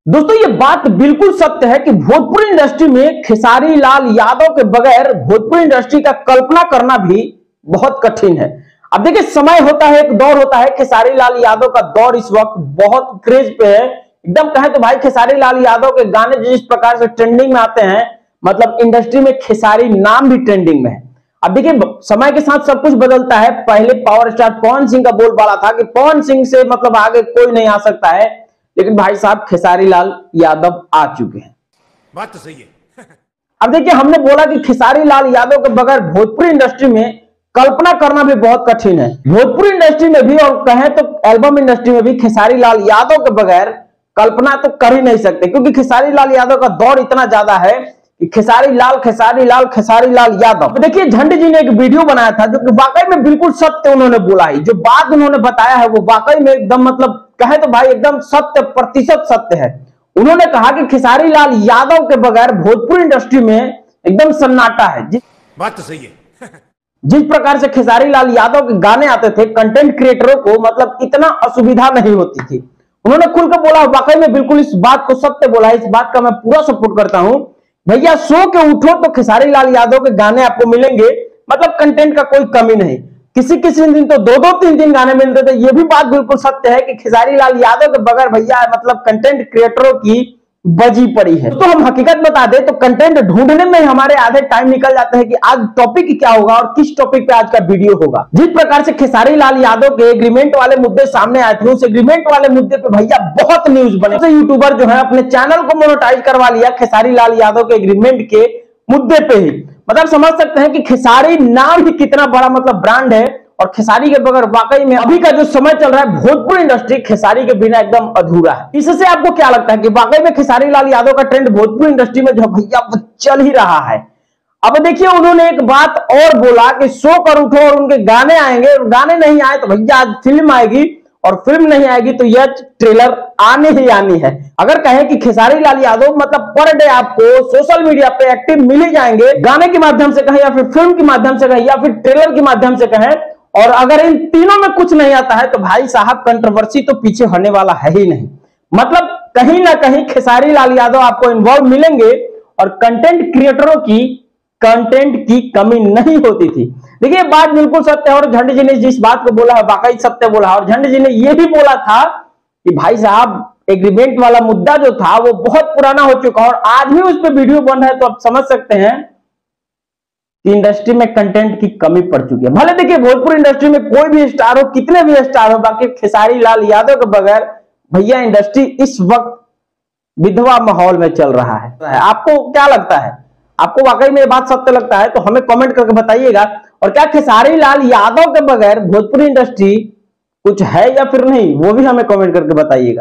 दोस्तों ये बात बिल्कुल सत्य है कि भोजपुरी इंडस्ट्री में खेसारी लाल यादव के बगैर भोजपुरी इंडस्ट्री का कल्पना करना भी बहुत कठिन है। अब देखिए समय होता है, एक दौर होता है, खेसारी लाल यादव का दौर इस वक्त बहुत क्रेज पे है। एकदम कहे तो भाई खेसारी लाल यादव के गाने जिस प्रकार से ट्रेंडिंग में आते हैं, मतलब इंडस्ट्री में खेसारी नाम भी ट्रेंडिंग में है। अब देखिए समय के साथ सब कुछ बदलता है। पहले पावर स्टार पवन सिंह का बोलबाला था कि पवन सिंह से मतलब आगे कोई नहीं आ सकता है, लेकिन भाई साहब खेसारी लाल यादव आ चुके हैं। बात तो सही है। अब देखिए हमने बोला कि खेसारी लाल यादव के बगैर भोजपुरी इंडस्ट्री में कल्पना करना भी बहुत कठिन है। भोजपुरी इंडस्ट्री में भी और कहें तो एल्बम इंडस्ट्री में भी खेसारी लाल यादव के बगैर कल्पना तो कर ही नहीं सकते, क्योंकि खेसारी लाल यादव का दौर इतना ज्यादा है कि खेसारी लाल खेसारी लाल खेसारी लाल यादव। देखिए झंडे जी ने एक वीडियो बनाया था जो कि वाकई में बिल्कुल सत्य उन्होंने बोला है। जो बात उन्होंने बताया है वो वाकई में एकदम मतलब कहे तो भाई एकदम शत प्रतिशत सत्य है। उन्होंने कहा कि खेसारी लाल यादव के बगैर भोजपुरी इंडस्ट्री में एकदम सन्नाटा है। बात तो सही है। जिस प्रकार से खेसारी लाल यादव के गाने आते थे, कंटेंट क्रिएटरों को मतलब इतना असुविधा नहीं होती थी। उन्होंने खुलकर बोला, वाकई में बिल्कुल इस बात को सत्य बोला है। इस बात का मैं पूरा सपोर्ट करता हूं। भैया सो के उठो तो खेसारी लाल यादव के गाने आपको मिलेंगे, मतलब कंटेंट का कोई कमी नहीं। किसी किसी दिन तो दो दो तीन तीन गाने मिलते थे। ये भी बात बिल्कुल सत्य है कि खेसारी लाल यादव के बगैर भैया मतलब कंटेंट क्रिएटरों की बजी पड़ी है। तो हम हकीकत बता दें तो कंटेंट ढूंढने में हमारे आधे टाइम निकल जाते हैं कि आज टॉपिक क्या होगा और किस टॉपिक पे आज का वीडियो होगा। जिस प्रकार से खेसारी लाल यादव के एग्रीमेंट वाले मुद्दे सामने आए थे, उस एग्रीमेंट वाले मुद्दे पे भैया बहुत न्यूज बने। यूट्यूबर जो है अपने चैनल को मोनेटाइज करवा लिया खेसारी लाल यादव के एग्रीमेंट के मुद्दे पे ही। मतलब समझ सकते हैं कि खेसारी नाम ही कितना बड़ा मतलब ब्रांड है, और खेसारी के बगैर वाकई में अभी का जो समय चल रहा है भोजपुरी इंडस्ट्री खेसारी के बिना एकदम अधूरा है। इससे आपको क्या लगता है कि वाकई में खेसारी लाल यादव का ट्रेंड भोजपुरी इंडस्ट्री में जो भैया वो चल ही रहा है? अब देखिए उन्होंने एक बात और बोला कि सो कर उठो और उनके गाने आएंगे, और गाने नहीं आए तो भैया आज फिल्म आएगी, और फिल्म नहीं आएगी तो यह ट्रेलर आने ही आनी है। अगर कहें कि खेसारी लाल यादव मतलब पर डे आपको सोशल मीडिया पे एक्टिव मिल ही जाएंगे, गाने के माध्यम से कहें या फिर फिल्म के माध्यम से कहें या फिर ट्रेलर के माध्यम से कहें, और अगर इन तीनों में कुछ नहीं आता है तो भाई साहब कंट्रोवर्सी तो पीछे होने वाला है ही नहीं। मतलब कहीं ना कहीं खेसारी लाल यादव आपको इन्वॉल्व मिलेंगे, और कंटेंट क्रिएटरों की कंटेंट की कमी नहीं होती थी। देखिए बात बिल्कुल सत्य है, और झंडे जी ने जिस बात को बोला है वाकई सत्य बोला है। और झंडे जी ने यह भी बोला था कि भाई साहब एग्रीमेंट वाला मुद्दा जो था वो बहुत पुराना हो चुका है, और आज भी उस पर वीडियो बन रहा है। तो आप समझ सकते हैं कि इंडस्ट्री में कंटेंट की कमी पड़ चुकी है। भले देखिए भोजपुरी इंडस्ट्री में कोई भी स्टार हो, कितने भी स्टार हो, बाकी खेसारी लाल यादव के बगैर भैया इंडस्ट्री इस वक्त विधवा माहौल में चल रहा है। आपको क्या लगता है? आपको वाकई में ये बात सत्य लगता है तो हमें कमेंट करके बताइएगा। और क्या खेसारी लाल यादव के बगैर भोजपुरी इंडस्ट्री कुछ है या फिर नहीं, वो भी हमें कमेंट करके बताइएगा।